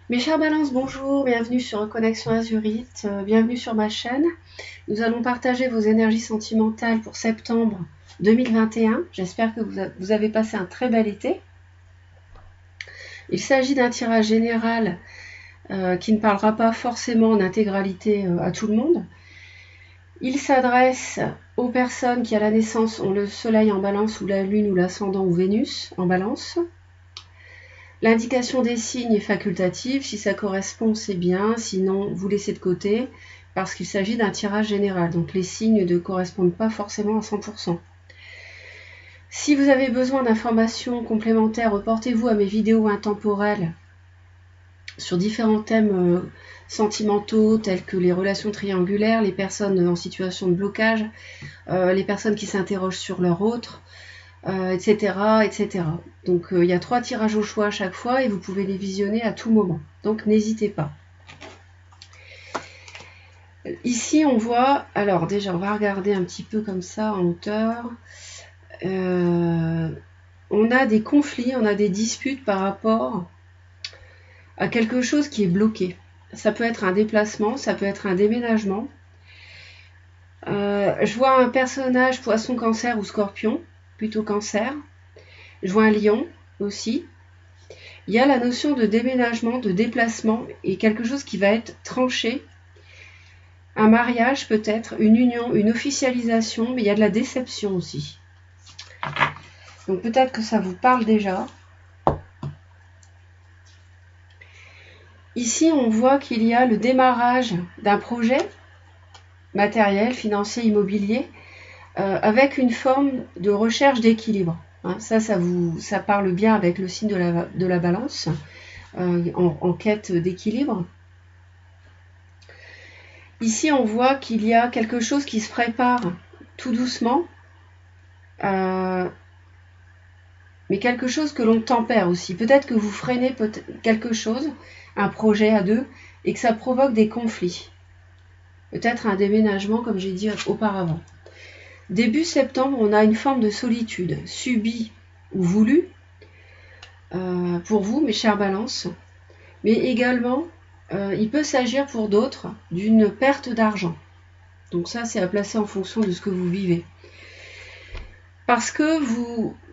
Mes chers balances, bonjour, bienvenue sur Connexion Azurite, bienvenue sur ma chaîne. Nous allons partager vos énergies sentimentales pour septembre 2021. J'espère que vous avez passé un très bel été. Il s'agit d'un tirage général qui ne parlera pas forcément en intégralité à tout le monde. Il s'adresse aux personnes qui à la naissance ont le soleil en balance ou la lune ou l'ascendant ou Vénus en balance. L'indication des signes est facultative, si ça correspond c'est bien, sinon vous laissez de côté parce qu'il s'agit d'un tirage général, donc les signes ne correspondent pas forcément à 100%. Si vous avez besoin d'informations complémentaires, reportez-vous à mes vidéos intemporelles sur différents thèmes sentimentaux tels que les relations triangulaires, les personnes en situation de blocage, les personnes qui s'interrogent sur leur autre, etc., etc. Donc il y a 3 tirages au choix à chaque fois et vous pouvez les visionner à tout moment. Donc n'hésitez pas. Ici on voit, alors déjà on va regarder un petit peu comme ça en hauteur. On a des conflits, on a des disputes par rapport à quelque chose qui est bloqué. Ça peut être un déplacement, ça peut être un déménagement. Je vois un personnage poisson, cancer ou scorpion, plutôt cancer. Je vois un lion aussi. Il y a la notion de déménagement, de déplacement et quelque chose qui va être tranché. Un mariage peut-être, une union, une officialisation, mais il y a de la déception aussi. Donc peut-être que ça vous parle déjà. Ici, on voit qu'il y a le démarrage d'un projet matériel, financier, immobilier, avec une forme de recherche d'équilibre. Ça parle bien avec le signe de la balance, en quête d'équilibre. Ici, on voit qu'il y a quelque chose qui se prépare tout doucement, mais quelque chose que l'on tempère aussi. Peut-être que vous freinez quelque chose, un projet à deux, et que ça provoque des conflits. Peut-être un déménagement, comme j'ai dit auparavant. Début septembre, on a une forme de solitude, subie ou voulue, pour vous, mes chers balances, mais également, il peut s'agir pour d'autres d'une perte d'argent. Donc ça, c'est à placer en fonction de ce que vous vivez. Parce que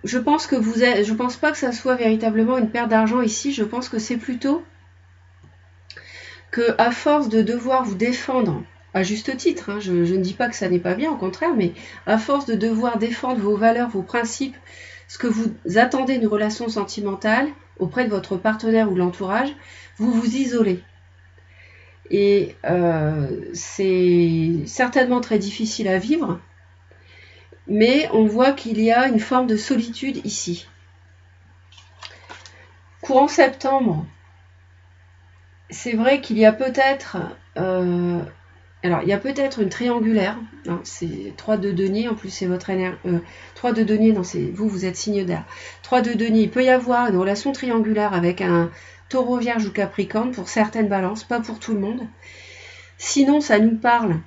je pense pas que ça soit véritablement une perte d'argent ici. Je pense que c'est plutôt que à force de devoir vous défendre, à juste titre, hein, je ne dis pas que ça n'est pas bien, au contraire, mais à force de devoir défendre vos valeurs, vos principes, ce que vous attendez d'une relation sentimentale auprès de votre partenaire ou de l'entourage, vous vous isolez. Et c'est certainement très difficile à vivre, mais on voit qu'il y a une forme de solitude ici. Courant septembre, c'est vrai qu'il y a peut-être il y a peut-être une triangulaire, hein, c'est 3 de denier, en plus c'est votre énergie, 3 de denier, non, c'est vous êtes signe d'air. 3 de denier, il peut y avoir une relation triangulaire avec un taureau, vierge ou capricorne pour certaines balances, pas pour tout le monde. Sinon, ça nous parle,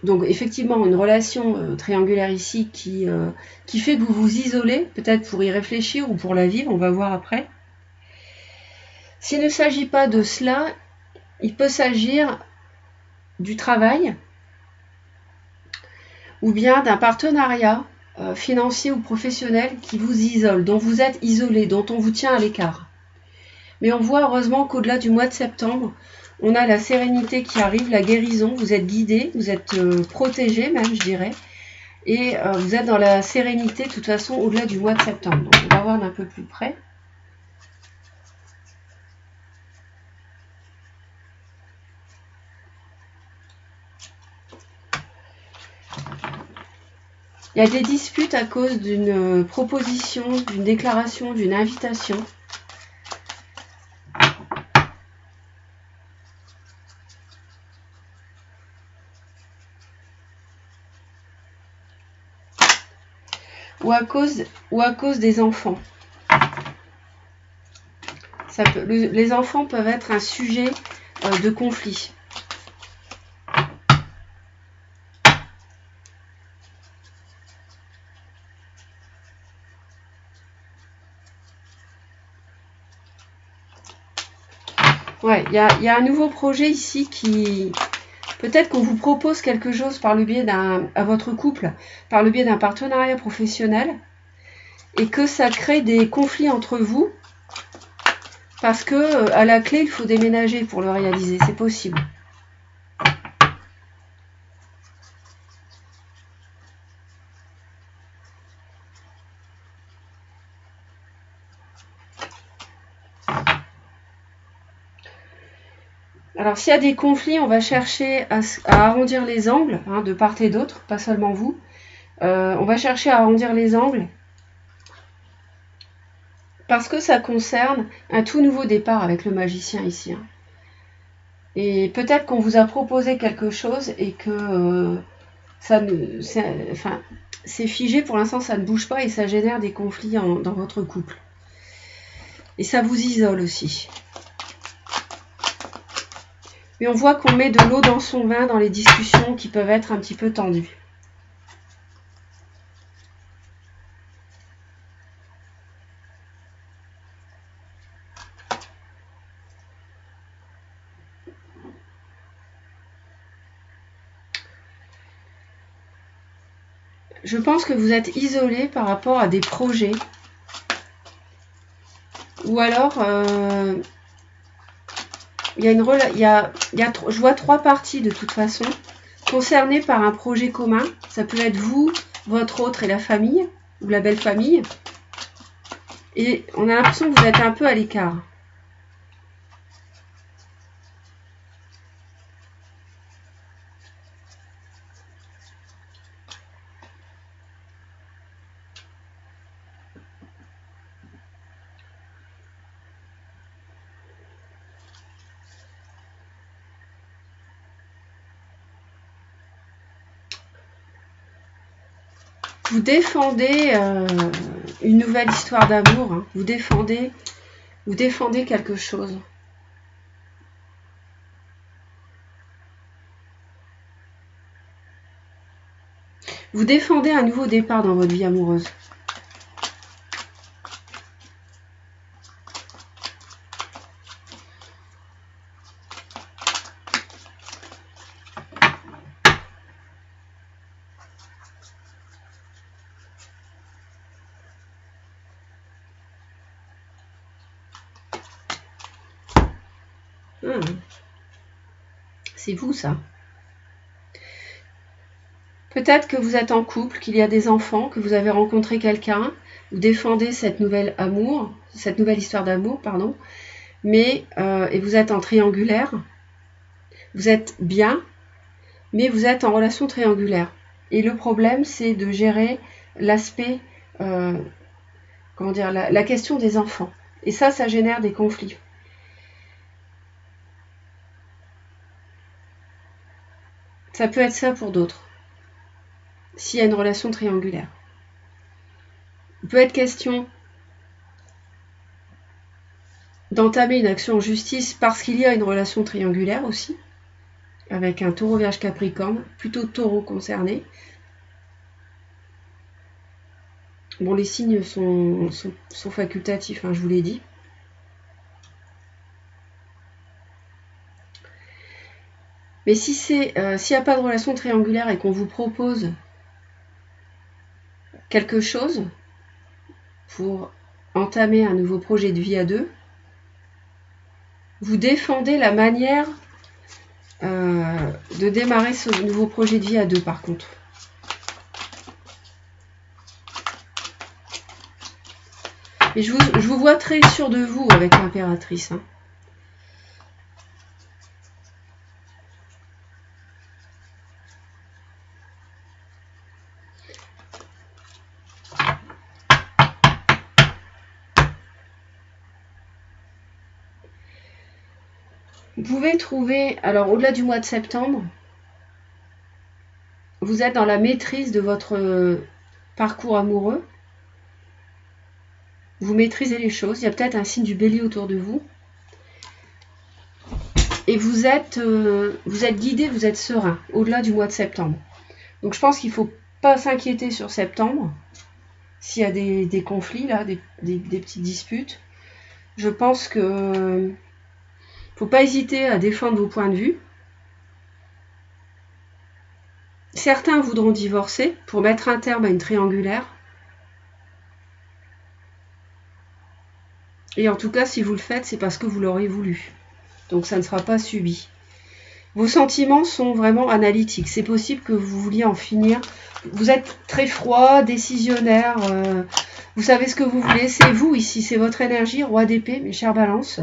donc effectivement, une relation triangulaire ici qui fait que vous vous isolez, peut-être pour y réfléchir ou pour la vivre, on va voir après. S'il ne s'agit pas de cela, il peut s'agir du travail ou bien d'un partenariat financier ou professionnel qui vous isole, dont vous êtes isolé, dont on vous tient à l'écart. Mais on voit heureusement qu'au-delà du mois de septembre, on a la sérénité qui arrive, la guérison, vous êtes guidé, vous êtes protégé même, je dirais, et vous êtes dans la sérénité de toute façon au-delà du mois de septembre. Donc on va voir d'un peu plus près. Il y a des disputes à cause d'une proposition, d'une déclaration, d'une invitation. Ou à cause des enfants. Les enfants peuvent être un sujet de conflit. Ouais, il y a un nouveau projet ici qui... Peut-être qu'on vous propose quelque chose par le biais à votre couple, par le biais d'un partenariat professionnel, et que ça crée des conflits entre vous, parce que à la clé, il faut déménager pour le réaliser. C'est possible. Alors, s'il y a des conflits, on va chercher à arrondir les angles, hein, de part et d'autre, pas seulement vous. On va chercher à arrondir les angles parce que ça concerne un tout nouveau départ avec le magicien ici. Hein. Et peut-être qu'on vous a proposé quelque chose et que c'est figé pour l'instant, ça ne bouge pas et ça génère des conflits dans votre couple. Et ça vous isole aussi. Mais on voit qu'on met de l'eau dans son vin dans les discussions qui peuvent être un petit peu tendues. Je pense que vous êtes isolé par rapport à des projets. Ou alors, je vois 3 parties de toute façon, concernées par un projet commun. Ça peut être vous, votre autre et la famille, ou la belle famille. Et on a l'impression que vous êtes un peu à l'écart. Vous défendez une nouvelle histoire d'amour. Hein. Vous défendez quelque chose. Vous défendez un nouveau départ dans votre vie amoureuse. C'est vous, ça. Peut-être que vous êtes en couple, qu'il y a des enfants, que vous avez rencontré quelqu'un, vous défendez cette nouvelle histoire d'amour, pardon, mais et vous êtes en triangulaire, vous êtes bien, mais vous êtes en relation triangulaire. Et le problème, c'est de gérer l'aspect, la question des enfants. Et ça génère des conflits. Ça peut être ça pour d'autres, s'il y a une relation triangulaire. Il peut être question d'entamer une action en justice parce qu'il y a une relation triangulaire aussi, avec un taureau vierge capricorne, plutôt taureau concerné. Bon, les signes sont facultatifs, hein, je vous l'ai dit. Mais s'il n'y a pas de relation triangulaire et qu'on vous propose quelque chose pour entamer un nouveau projet de vie à deux, vous défendez la manière de démarrer ce nouveau projet de vie à deux, par contre. Et je vous vois très sûr de vous avec l'impératrice. Hein. Vous pouvez trouver, alors au-delà du mois de septembre, vous êtes dans la maîtrise de votre parcours amoureux. Vous maîtrisez les choses. Il y a peut-être un signe du bélier autour de vous. Et vous êtes guidé, vous êtes serein au-delà du mois de septembre. Donc je pense qu'il ne faut pas s'inquiéter sur septembre. S'il y a des conflits, là, des petites disputes. Je pense que Faut pas hésiter à défendre vos points de vue. Certains voudront divorcer pour mettre un terme à une triangulaire. Et en tout cas, si vous le faites, c'est parce que vous l'aurez voulu. Donc ça ne sera pas subi. Vos sentiments sont vraiment analytiques. C'est possible que vous vouliez en finir. Vous êtes très froid, décisionnaire. Vous savez ce que vous voulez. C'est vous ici, c'est votre énergie. Roi d'épée, mes chères balances.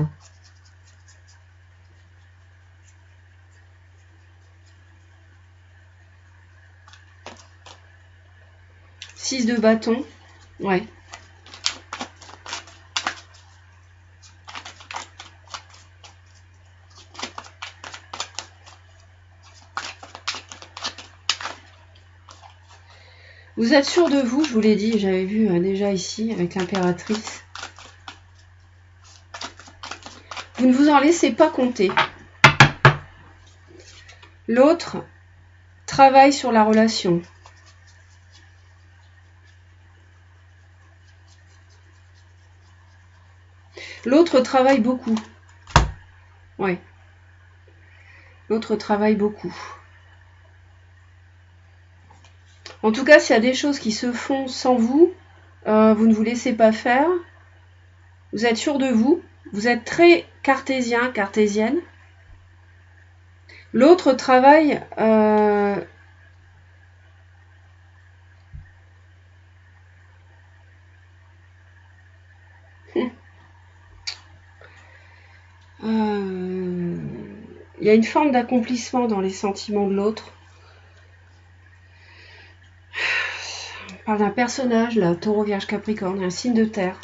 Six de bâton. Ouais. Vous êtes sûr de vous, je vous l'ai dit, j'avais vu déjà ici avec l'impératrice. Vous ne vous en laissez pas compter. L'autre travaille sur la relation. L'autre travaille beaucoup. Ouais. L'autre travaille beaucoup. En tout cas, s'il y a des choses qui se font sans vous, vous ne vous laissez pas faire. Vous êtes sûr de vous. Vous êtes très cartésien, cartésienne. L'autre travaille... il y a une forme d'accomplissement dans les sentiments de l'autre. On parle d'un personnage, là, Taureau, Vierge, Capricorne, un signe de terre.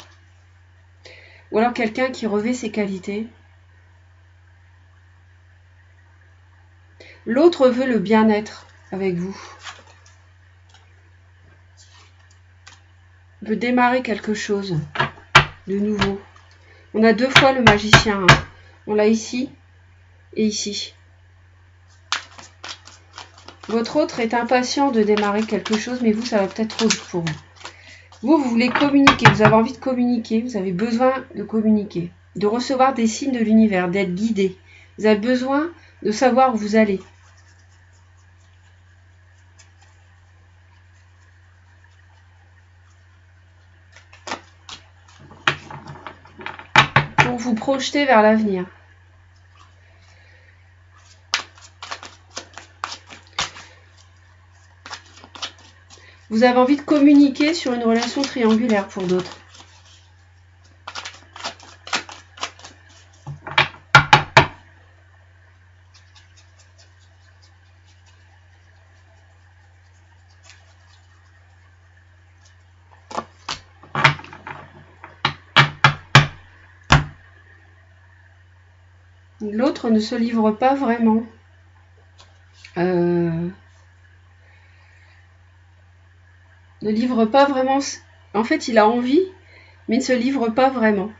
Ou alors quelqu'un qui revêt ses qualités. L'autre veut le bien-être avec vous. Veut démarrer quelque chose de nouveau. On a deux fois le magicien. Hein. On l'a ici et ici. Votre autre est impatient de démarrer quelque chose, mais vous, ça va peut-être trop vite pour vous. Vous voulez communiquer, vous avez envie de communiquer, vous avez besoin de communiquer, de recevoir des signes de l'univers, d'être guidé. Vous avez besoin de savoir où vous allez. Pour vous projeter vers l'avenir. Vous avez envie de communiquer sur une relation triangulaire pour d'autres. L'autre ne se livre pas vraiment. Ne livre pas vraiment. En fait, il a envie, mais ne se livre pas vraiment.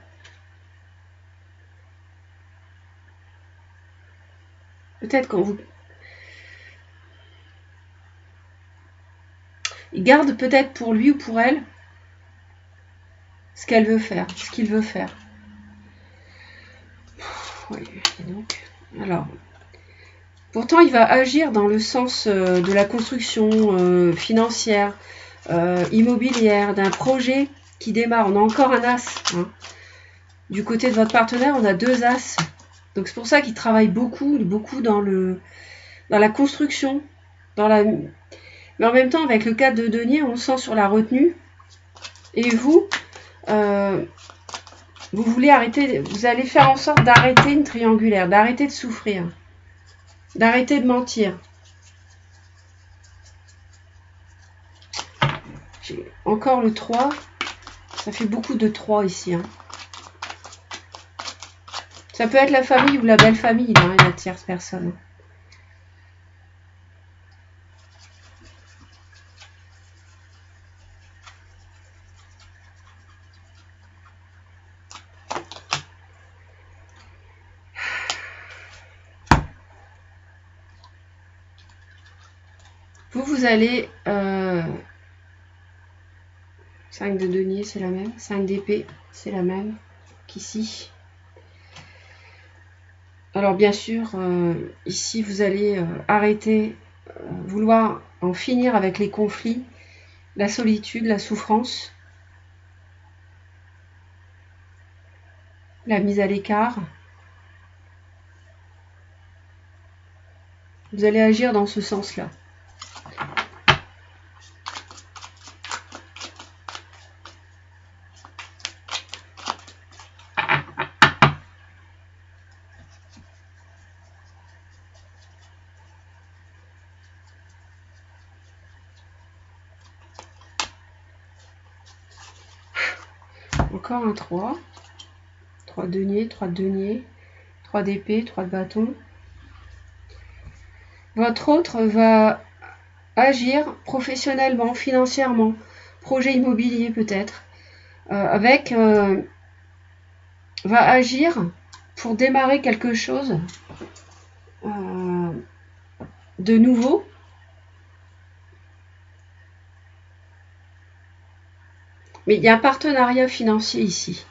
Peut-être quand vous... Il garde peut-être pour lui ou pour elle ce qu'elle veut faire, ce qu'il veut faire. Oui, donc. Alors, pourtant, il va agir dans le sens de la construction financière, immobilière, d'un projet qui démarre. On a encore un as. Hein. Du côté de votre partenaire, on a deux as. Donc c'est pour ça qu'il travaille beaucoup dans la construction, mais en même temps, avec le 4 de denier, on sent sur la retenue. Et vous, vous voulez arrêter, vous allez faire en sorte d'arrêter une triangulaire, d'arrêter de souffrir, d'arrêter de mentir. J'ai encore le 3, ça fait beaucoup de 3 ici. Hein. Ça peut être la famille ou la belle famille, hein, la tierce personne. Vous allez... 5 de denier, c'est la même. 5 d'épée, c'est la même qu'ici. Alors bien sûr, ici vous allez arrêter, vouloir en finir avec les conflits, la solitude, la souffrance, la mise à l'écart. Vous allez agir dans ce sens-là. Encore un 3. 3 de denier, 3 de denier, 3 d'épée, 3 de bâton. Votre autre va agir professionnellement, financièrement, projet immobilier peut-être, va agir pour démarrer quelque chose de nouveau. Mais il y a un partenariat financier ici.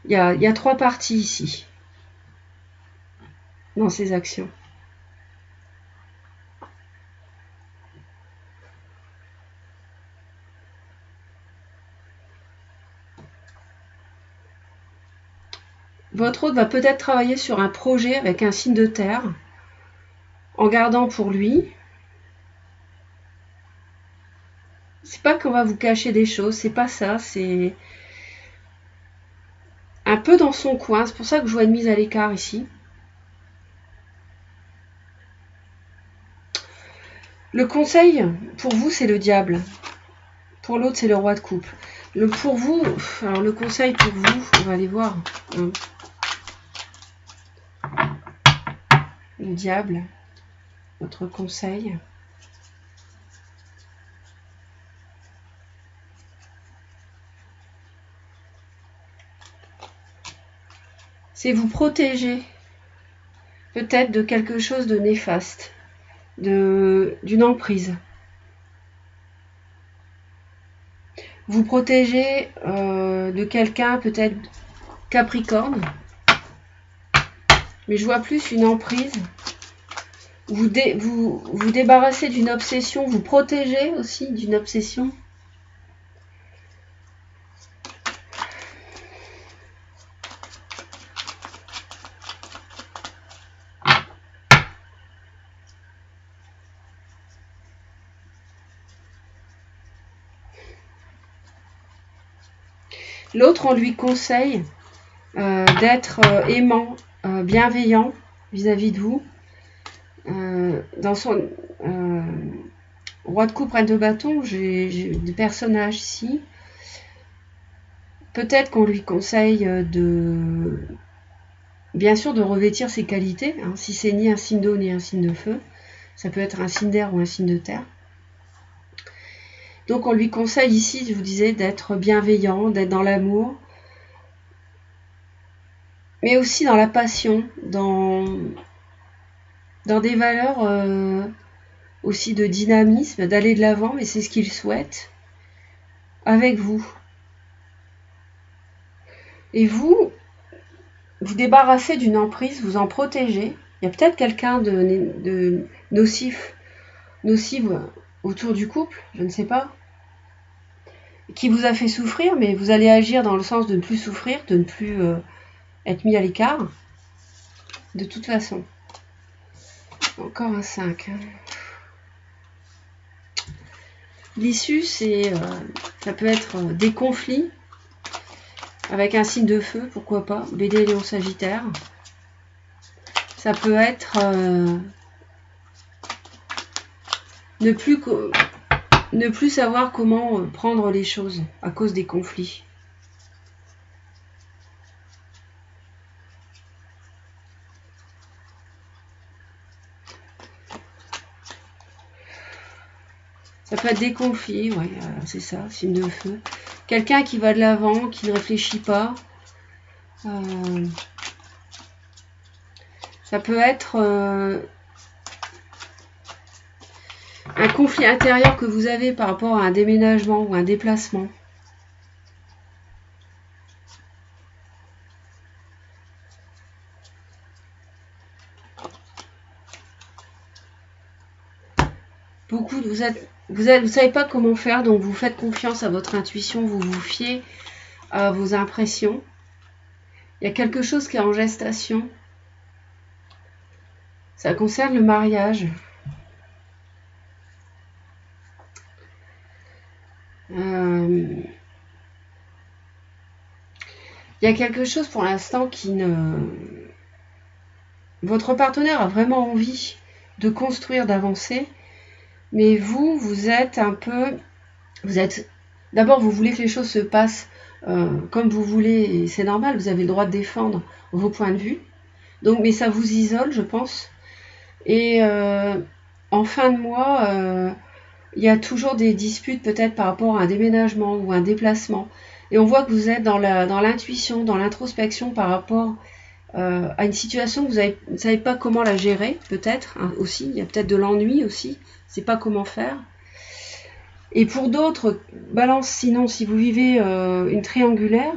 Il y a 3 parties ici, dans ces actions. Votre hôte va peut-être travailler sur un projet avec un signe de terre, en gardant pour lui. C'est pas qu'on va vous cacher des choses, c'est pas ça, c'est un peu dans son coin. C'est pour ça que je vois une mise à l'écart ici. Le conseil, pour vous, c'est le diable. Pour l'autre, c'est le roi de coupe. Pour vous, alors le conseil pour vous, on va aller voir. Le diable, votre conseil. C'est vous protéger peut-être de quelque chose de néfaste, d'une emprise. Vous protéger de quelqu'un peut-être Capricorne, mais je vois plus une emprise. Vous débarrassez d'une obsession, vous protégez aussi d'une obsession. L'autre, on lui conseille d'être aimant, bienveillant vis-à-vis de vous. Dans son roi de coupe, reine de bâton, j'ai des personnages ici. Peut-être qu'on lui conseille bien sûr de revêtir ses qualités, hein, si c'est ni un signe d'eau ni un signe de feu. Ça peut être un signe d'air ou un signe de terre. Donc on lui conseille ici, je vous disais, d'être bienveillant, d'être dans l'amour, mais aussi dans la passion, dans des valeurs aussi de dynamisme, d'aller de l'avant, mais c'est ce qu'il souhaite avec vous. Et vous débarrassez d'une emprise, vous en protégez. Il y a peut-être quelqu'un de nocif autour du couple, je ne sais pas, qui vous a fait souffrir, mais vous allez agir dans le sens de ne plus souffrir, de ne plus être mis à l'écart, de toute façon. Encore un 5. L'issue, ça peut être des conflits avec un signe de feu, pourquoi pas, BD Léon Sagittaire. Ça peut être ne plus savoir comment prendre les choses à cause des conflits. Ça peut être des conflits, ouais, c'est ça, signe de feu. Quelqu'un qui va de l'avant, qui ne réfléchit pas. Ça peut être un conflit intérieur que vous avez par rapport à un déménagement ou un déplacement. Beaucoup, vous savez pas comment faire, donc vous faites confiance à votre intuition, vous vous fiez à vos impressions. Il y a quelque chose qui est en gestation. Ça concerne le mariage. Il y a quelque chose pour l'instant qui ne... Votre partenaire a vraiment envie de construire, d'avancer, mais vous êtes un peu... D'abord, vous voulez que les choses se passent comme vous voulez, et c'est normal, vous avez le droit de défendre vos points de vue. Donc, mais ça vous isole, je pense. Et en fin de mois, il y a toujours des disputes peut-être par rapport à un déménagement ou un déplacement. Et on voit que vous êtes dans l'intuition, dans l'introspection par rapport à une situation que vous ne savez pas comment la gérer, peut-être aussi. Il y a peut-être de l'ennui aussi, on ne sait pas comment faire. Et pour d'autres, balance, sinon, si vous vivez une triangulaire,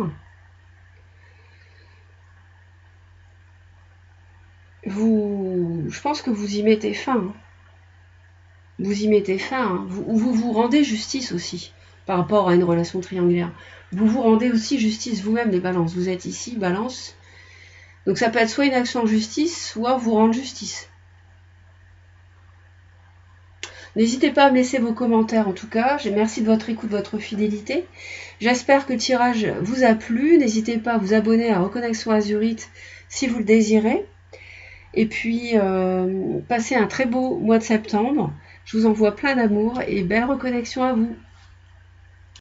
je pense que vous y mettez fin. Hein. Vous y mettez fin. Hein. Vous rendez justice aussi par rapport à une relation triangulaire. Vous vous rendez aussi justice vous-même, les balances. Vous êtes ici, balance. Donc ça peut être soit une action en justice, soit vous rendre justice. N'hésitez pas à me laisser vos commentaires en tout cas. Merci de votre écoute, de votre fidélité. J'espère que le tirage vous a plu. N'hésitez pas à vous abonner à Reconnexion Azurite si vous le désirez. Et puis, passez un très beau mois de septembre. Je vous envoie plein d'amour et belle reconnexion à vous.